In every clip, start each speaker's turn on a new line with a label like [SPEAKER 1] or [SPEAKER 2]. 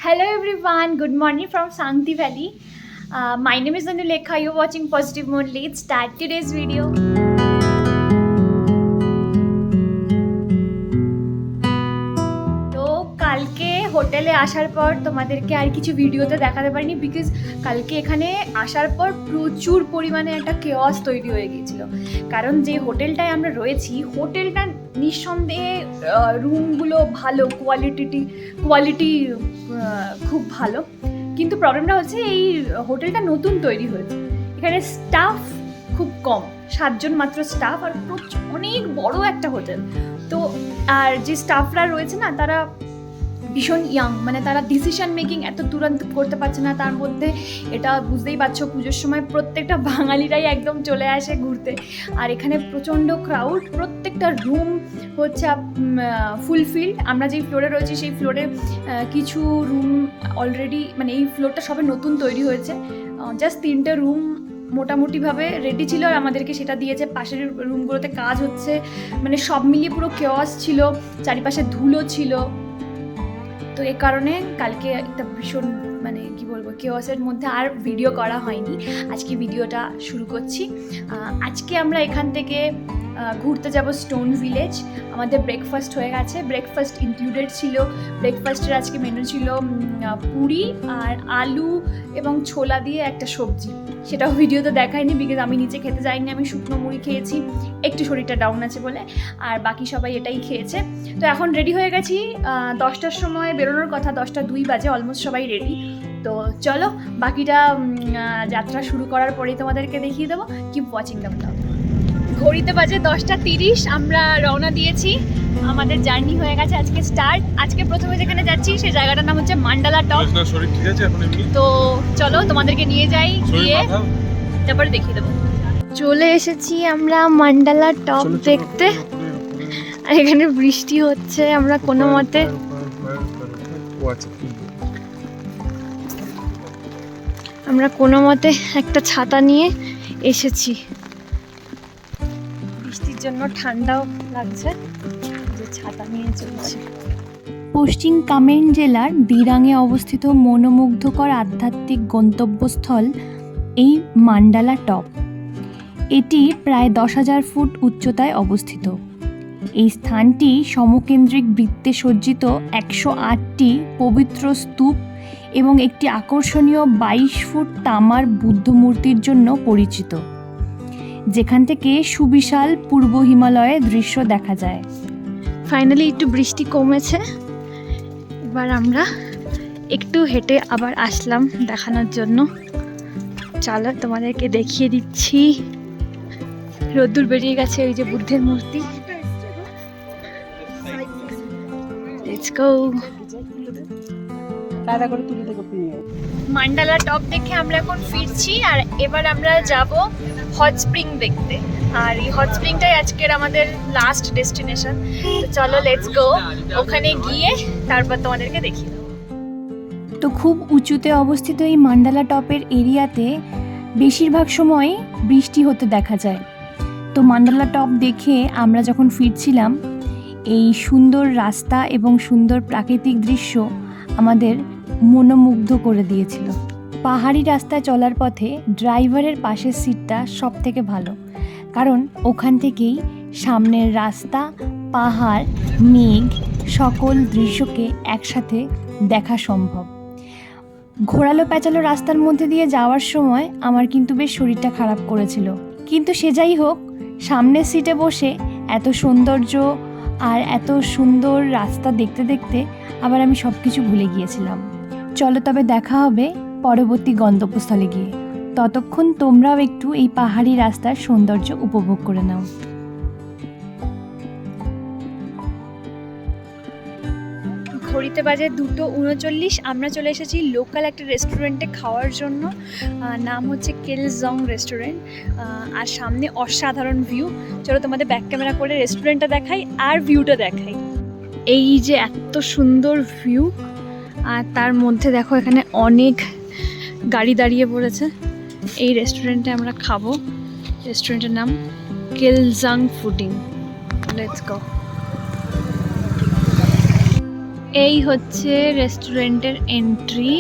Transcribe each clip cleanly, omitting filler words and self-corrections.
[SPEAKER 1] Hello everyone, good morning from Sangti Valley. My name is Anulekha. You're watching Positive Mood. Let's start today's video. তো কালকে হোটেলে আসার পর তোমাদেরকে আর কিছু ভিডিওতে দেখাতে পারিনি বিকজ কালকে এখানে আসার পর প্রচুর পরিমাণে একটা কেওয়াস তৈরি হয়ে গিয়েছিল। কারণ যে হোটেলটায় আমরা রয়েছি, হোটেলটা নিঃসন্দেহে রুমগুলো ভালো, কোয়ালিটি খুব ভালো, কিন্তু প্রবলেমটা হচ্ছে এই হোটেলটা নতুন তৈরি হয়েছে। এখানে স্টাফ খুব কম, 7 জন মাত্র স্টাফ, আর অনেক বড় একটা হোটেল। তো আর যে স্টাফরা রয়েছে না, তারা ভীষণ ইয়াং, মানে তারা ডিসিশন মেকিং এত তুরন্ত করতে পারছে না। তার মধ্যে এটা বুঝতেই পারছো, পুজোর সময় প্রত্যেকটা বাঙালিরাই একদম চলে আসে ঘুরতে, আর এখানে প্রচণ্ড ক্রাউড। প্রত্যেকটা রুম হচ্ছে ফুলফিল্ড। আমরা যেই ফ্লোরে রয়েছি সেই ফ্লোরে কিছু রুম অলরেডি, মানে এই ফ্লোরটা সবে নতুন তৈরি হয়েছে, জাস্ট 3টে রুম মোটামুটিভাবে রেডি ছিল আর আমাদেরকে সেটা দিয়েছে। পাশের রুমগুলোতে কাজ হচ্ছে, মানে সব মিলিয়ে পুরো কেওয়াস ছিল, চারিপাশে ধুলো ছিল। তো এই কারণে কালকে একটা ভীষণ, মানে কি বলবো, কেওয়াসের মধ্যে আর ভিডিও করা হয়নি। আজকে ভিডিওটা শুরু করছি। আজকে আমরা এখান থেকে ঘুরতে যাব স্টোন ভিলেজ। আমাদের ব্রেকফাস্ট হয়ে গেছে, ব্রেকফাস্ট ইনক্লুডেড ছিল। ব্রেকফাস্টের আজকে মেনু ছিল পুরি আর আলু এবং ছোলা দিয়ে একটা সবজি। সেটাও ভিডিওতে দেখাইনি বিকজ আমি নিচে খেতে যাইনি, আমি শুকনো মুড়ি খেয়েছি, একটু শরীরটা ডাউন আছে বলে, আর বাকি সবাই এটাই খেয়েছে। তো এখন রেডি হয়ে গেছি, 10টার সময় বেরোনোর কথা, 10টা 2 বাজে, অলমোস্ট সবাই রেডি। তো চলো বাকিটা যাত্রা শুরু করার পরেই তোমাদেরকে দেখিয়ে দেবো। Keep watching the blog. ঘড়িতে বাজে 10টা 30, আমরা রওনা দিয়েছি, আমাদের জার্নি হয়ে গেছে আজকে স্টার্ট। আজকে প্রথমে যেখানে যাচ্ছি সেই জায়গাটার নাম হচ্ছে মান্ডালা টপ। তো চলো তোমাদেরকে নিয়ে যাই, গিয়ে তারপরে দেখিয়ে দেবো। চলে এসেছি আমরা মান্ডালা টপ দেখতে, আর এখানে বৃষ্টি হচ্ছে। আমরা কোনো মতে একটা ছাতা নিয়ে এসেছি। বৃষ্টির জন্য ঠান্ডাও লাগছে, যে ছাতা নিয়ে চলছে। পশ্চিম কামেং জেলার দিরাঙে অবস্থিত মনোমুগ্ধকর আধ্যাত্মিক গন্তব্যস্থল এই মান্ডালা টপ। এটি প্রায় 10,000 ফুট উচ্চতায় অবস্থিত। এই স্থানটি সমকেন্দ্রিক বৃত্তে সজ্জিত 108টি পবিত্র স্তূপ এবং একটি আকর্ষণীয় 22 ফুট তামার বুদ্ধ মূর্তির জন্য পরিচিত, যেখান থেকে সুবিশাল পূর্ব হিমালয়ের দৃশ্য দেখা যায়। ফাইনালি একটু বৃষ্টি কমেছে, এবার আমরা একটু হেঁটে আবার আসলাম দেখানোর জন্য। চলো তোমাদেরকে দেখিয়ে দিচ্ছি। রোদ্দুর বেরিয়ে গেছে, ওই যে বুদ্ধের মূর্তি। Let's go. মান্ডালা টপ দেখে আমরা এখন ফিরছি, আর এবার আমরা যাব হট স্প্রিং দেখতে। আর এই হট স্প্রিংটাই আজকের আমাদের লাস্ট ডেস্টিনেশন। তো চলো লেটস গো, ওখানে গিয়ে তারপর তোমাদেরকে দেখিয়ে দেবো। তো খুব উঁচুতে অবস্থিত এই মান্ডালা টপের এরিয়াতে বেশিরভাগ সময় বৃষ্টি হতে দেখা যায়। তো মান্ডালা টপ দেখে আমরা যখন ফিরছিলাম, এই সুন্দর রাস্তা এবং সুন্দর প্রাকৃতিক দৃশ্য আমাদের মনোমুগ্ধ করে দিয়েছিল। পাহাড়ি রাস্তায় চলার পথে ড্রাইভারের পাশের সিটটা সব থেকে ভালো, কারণ ওখান থেকেই সামনের রাস্তা, পাহাড়, মেঘ, সকল দৃশ্যকে একসাথে দেখা সম্ভব। ঘোরালো প্যাঁচালো রাস্তার মধ্যে দিয়ে যাওয়ার সময় আমার কিন্তু বেশ শরীরটা খারাপ করেছিল, কিন্তু সে যাই হোক, সামনের সিটে বসে এত সৌন্দর্য আর এত সুন্দর রাস্তা দেখতে দেখতে আবার আমি সব কিছু ভুলে গিয়েছিলাম। চলো তবে দেখা হবে পরবর্তী গন্তব্যস্থলে গিয়ে। ততক্ষণ তোমরাও একটু এই পাহাড়ি রাস্তার সৌন্দর্য উপভোগ করে নাও। ঘড়িতে বাজে 2:39, আমরা চলে এসেছি লোকাল একটা রেস্টুরেন্টে খাওয়ার জন্য। নাম হচ্ছে কেলজং রেস্টুরেন্ট, আর সামনে অসাধারণ ভিউ। চলো তোমাদের ব্যাক ক্যামেরা করে রেস্টুরেন্টটা দেখাই আর ভিউটা দেখাই। এই যে এত সুন্দর ভিউ, আর তার মধ্যে দেখো এখানে অনেক গাড়ি দাঁড়িয়ে পড়েছে। এই রেস্টুরেন্টে আমরা খাবো। রেস্টুরেন্টের নাম কেলজং ফুডিং। Let's go. এই হচ্ছে রেস্টুরেন্টের এন্ট্রি।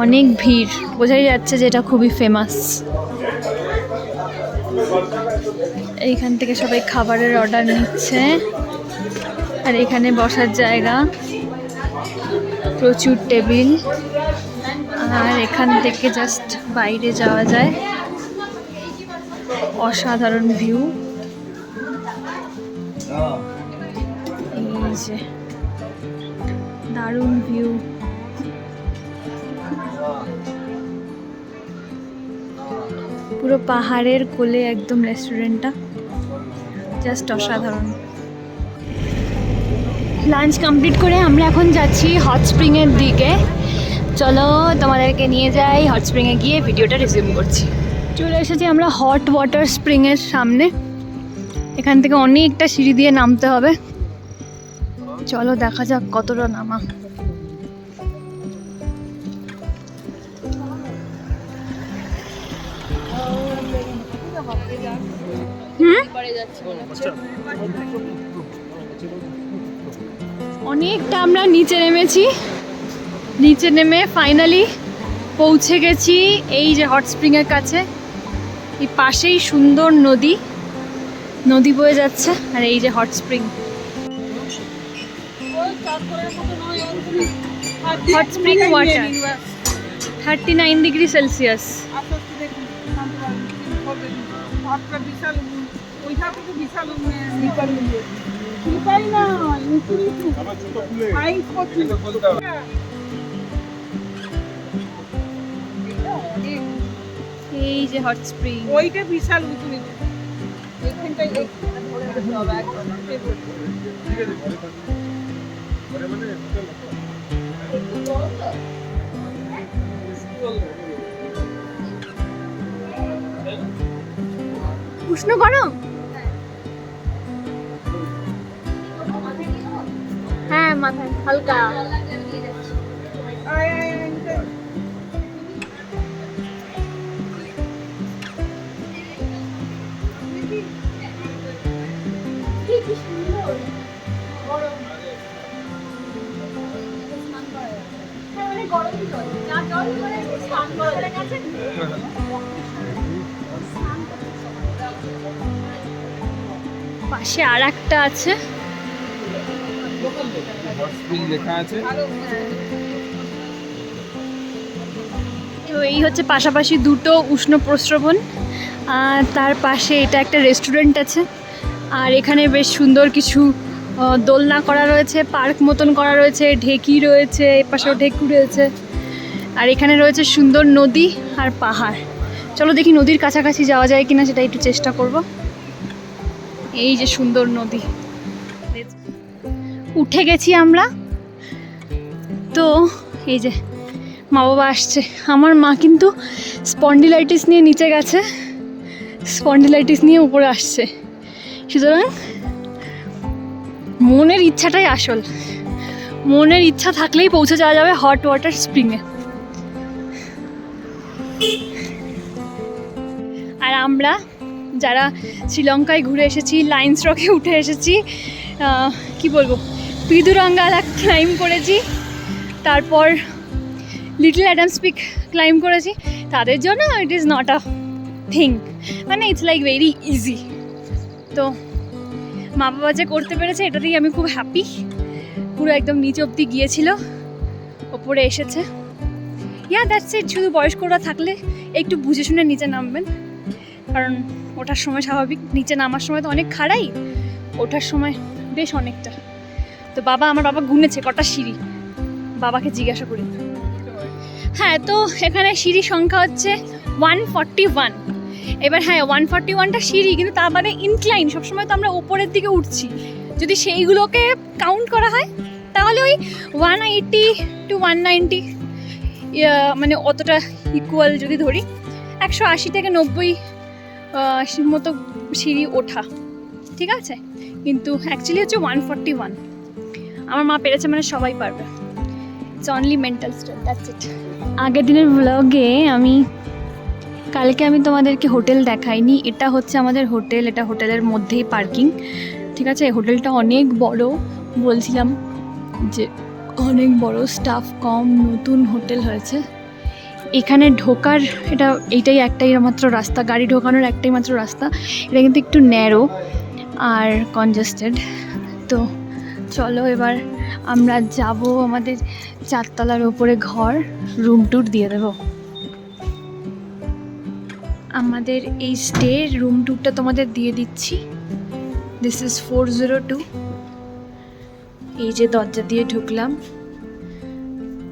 [SPEAKER 1] অনেক ভিড়, বোঝাই যাচ্ছে যে এটা খুবই ফেমাস। এইখান থেকে সবাই খাবারের অর্ডার নিচ্ছে, আর এখানে বসার জায়গা, প্রচুর টেবিল, আর এখান থেকে জাস্ট বাইরে যাওয়া যায়। অসাধারণ ভিউ। এই যে দারুণ ভিউ। পুরো পাহাড়ের কোলে একদম রেস্টুরেন্টটা, জাস্ট অসাধারণ। লাঞ্চ কমপ্লিট করে আমরা এখন যাচ্ছি হট স্প্রিংয়ের দিকে। চলো তোমাদেরকে নিয়ে যাই, হট স্প্রিংয়ে গিয়ে ভিডিওটা রিজিউম করছি। চলে এসেছি আমরা হট ওয়াটার স্প্রিংয়ের সামনে। এখান থেকে অনেকটা সিঁড়ি দিয়ে নামতে হবে। চলো দেখা যাক কতটা নামা। অনেকটা আমরা নিচে নেমেছি। নিচে নেমে ফাইনালি পৌঁছে গেছি এই যে হট স্প্রিংয়ের কাছে। এই পাশেই সুন্দর নদী, নদী বয়ে যাচ্ছে, আর এই যে hot spring. Hot spring water 39 degree Celsius. এই যে হট স্প্রিং,
[SPEAKER 2] ওইটা বিশাল উঁচু নিচু। এইখানটাই ধরে রাখতে হবে একদম।
[SPEAKER 1] উষ্ণ গরম। হ্যাঁ মাথায় হালকা। পাশে আর একটা আছে, তো এই হচ্ছে পাশাপাশি দুটো উষ্ণ প্রস্রবণ। আর তার পাশে এটা একটা রেস্টুরেন্ট আছে, আর এখানে বেশ সুন্দর কিছু দোলনা করা রয়েছে, পার্ক মতন করা রয়েছে, ঢেকি রয়েছে, এপাশেও ঢেকি রয়েছে, আর এখানে রয়েছে সুন্দর নদী আর পাহাড়। চলো দেখি নদীর কাছাকাছি যাওয়া যায় কিনা, সেটা একটু চেষ্টা করব। এই যে সুন্দর নদী, উঠে গেছি আমরা। তো এই যে মা বাবা আসছে। আমার মা কিন্তু স্পন্ডিলাইটিস নিয়ে নিচে গেছে, স্পন্ডিলাইটিস নিয়ে উপরে আসছে। সুতরাং মনের ইচ্ছাটাই আসল। মনের ইচ্ছা থাকলেই পৌঁছে যাওয়া যাবে হট ওয়াটার স্প্রিংয়ে। আর আমরা যারা শ্রীলঙ্কায় ঘুরে এসেছি, লাইন্স রকে উঠে এসেছি, কি বলবো, পিদুরাঙ্গালা ক্লাইম্ব করেছি, তারপর লিটল অ্যাডামস পিক ক্লাইম্ব করেছি, তাদের জন্য it is not a thing, মানে ইটস লাইক ভেরি ইজি। তো মা বাবা যে করতে পেরেছে এটাতেই আমি খুব হ্যাপি। পুরো একদম নিচে অবধি গিয়েছিল, ওপরে এসেছে। Yeah that's it. শুধু বয়স্করা থাকলে একটু বুঝে শুনে নিচে নামবেন, কারণ ওঠার সময় স্বাভাবিক, নিচে নামার সময় তো অনেক খাড়াই, ওঠার সময় বেশ অনেকটা। তো আমার বাবা গুনেছে কটা সিঁড়ি, বাবাকে জিজ্ঞাসা করি। হ্যাঁ, তো এখানে সিঁড়ির সংখ্যা হচ্ছে 141। এবার হ্যাঁ, 141টা সিঁড়ি, কিন্তু তা মানে ইনক্লাইন, সবসময় তো আমরা উপরের দিকে উঠছি। যদি সেইগুলোকে কাউন্ট করা হয় তাহলে ওই 180 to 190 মানে অতটা ইকুয়াল যদি ধরি, 180 থেকে 90 মতো সিঁড়ি ওঠা, ঠিক আছে। কিন্তু অ্যাকচুয়ালি হচ্ছে 141। আমার মা পেরেছে মানে সবাই পারবে। It's only mental strength, that's it. আগের দিনের ব্লগে কালকে আমি তোমাদেরকে হোটেল দেখাইনি। এটা হচ্ছে আমাদের হোটেল, এটা হোটেলের মধ্যেই পার্কিং, ঠিক আছে। হোটেলটা অনেক বড়, বলছিলাম যে অনেক বড় স্টাফ কম, নতুন হোটেল হয়েছে। এখানে ঢোকার এইটাই একটাই মাত্র রাস্তা, গাড়ি ঢোকানোর একটাই মাত্র রাস্তা। এটা কিন্তু একটু ন্যারো আর কনজেস্টেড। তো চলো এবার আমরা যাব আমাদের 4 তলার ওপরে ঘর, রুম ট্যুর দিয়ে দেব। আমাদের এই স্টে রুম ট্যুরটা তোমাদের দিয়ে দিচ্ছি। This is 402। এই যে দরজা দিয়ে ঢুকলাম,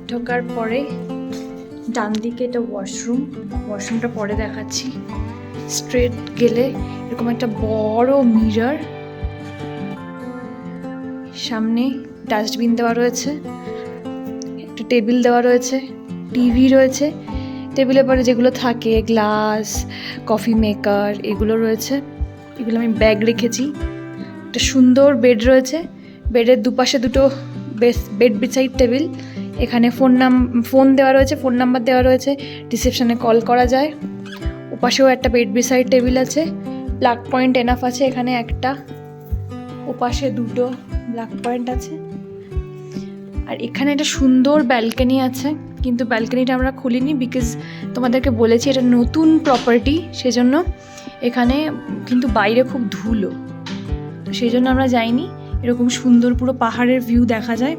[SPEAKER 1] ঢোকার পরে ডান দিকে এটা ওয়াশরুমটা পরে দেখাচ্ছি। স্ট্রেট গেলে এরকম একটা বড় মিরর, সামনে ডাস্টবিন দেওয়া রয়েছে, একটা টেবিল দেওয়া রয়েছে, টিভি রয়েছে, টেবিলের পরে যেগুলো থাকে গ্লাস, কফি মেকার এগুলো রয়েছে, এগুলো আমি ব্যাগ রেখেছি। একটা সুন্দর বেড রয়েছে, বেডের দুপাশে দুটো বেড বিসাইড টেবিল, এখানে ফোন দেওয়া রয়েছে, ফোন নাম্বার দেওয়া রয়েছে, রিসেপশনে কল করা যায়। ওপাশেও একটা বেড বিসাইড টেবিল আছে, প্লাগ পয়েন্ট এনাফ আছে এখানে একটা, ওপাশে দুটো প্লাগ পয়েন্ট আছে। আর এখানে একটা সুন্দর ব্যালকনি আছে, কিন্তু ব্যালকনিটা আমরা খুলিনি বিকজ তোমাদেরকে বলেছি এটা নতুন প্রপার্টি, সেজন্য এখানে কিন্তু বাইরে খুব ধুলো, সেই জন্য আমরা যাইনি। এরকম সুন্দর পুরো পাহাড়ের ভিউ দেখা যায়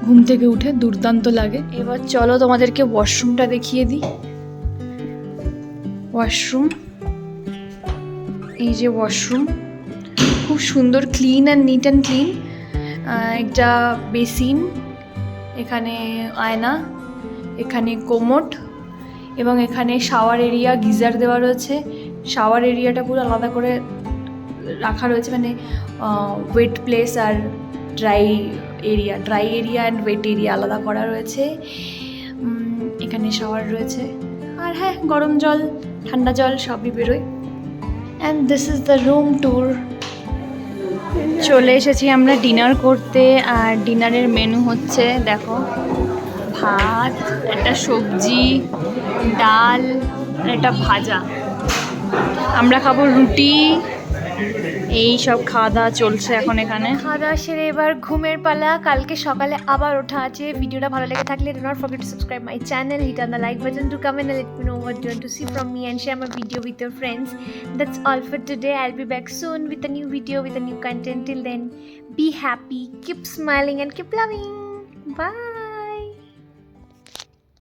[SPEAKER 1] ঘুম থেকে উঠে, দুর্দান্ত লাগে। এবার চলো তোমাদেরকে ওয়াশরুমটা দেখিয়ে দিই। ওয়াশরুম, এই যে ওয়াশরুম, খুব সুন্দর, clean and neat and clean. একটা বেসিন, এখানে আয়না, এখানে কোমোড, এবং এখানে শাওয়ার এরিয়া, গিজার দেওয়া রয়েছে। শাওয়ার এরিয়াটা পুরো আলাদা করে রাখা রয়েছে, মানে ওয়েট প্লেস আর dry area and wet area আলাদা করা রয়েছে। এখানে শাওয়ার রয়েছে, আর হ্যাঁ গরম জল, ঠান্ডা জল সবই বেরোয়। And this is the room tour. চলে এসেছি আমরা ডিনার করতে, আর ডিনারের মেনু হচ্ছে দেখো, ভাত, একটা সবজি, ডাল আর একটা ভাজা। আমরা খাবো রুটি। এই সব খাওয়া দাওয়া চলছে এখন এখানে। খাওয়া দাওয়া সেরে এবার ঘুমের পালা, কালকে সকালে আবার ওঠা আছে। ভিডিওটা ভালো লেগে থাকলে do not forget to subscribe my channel, hit on the like button to comment and let me know what you want to see from me and share my video with your friends. That's all for today. I'll be back soon with a new video, with a new content. Till then, be happy, keep smiling and keep loving. Bye.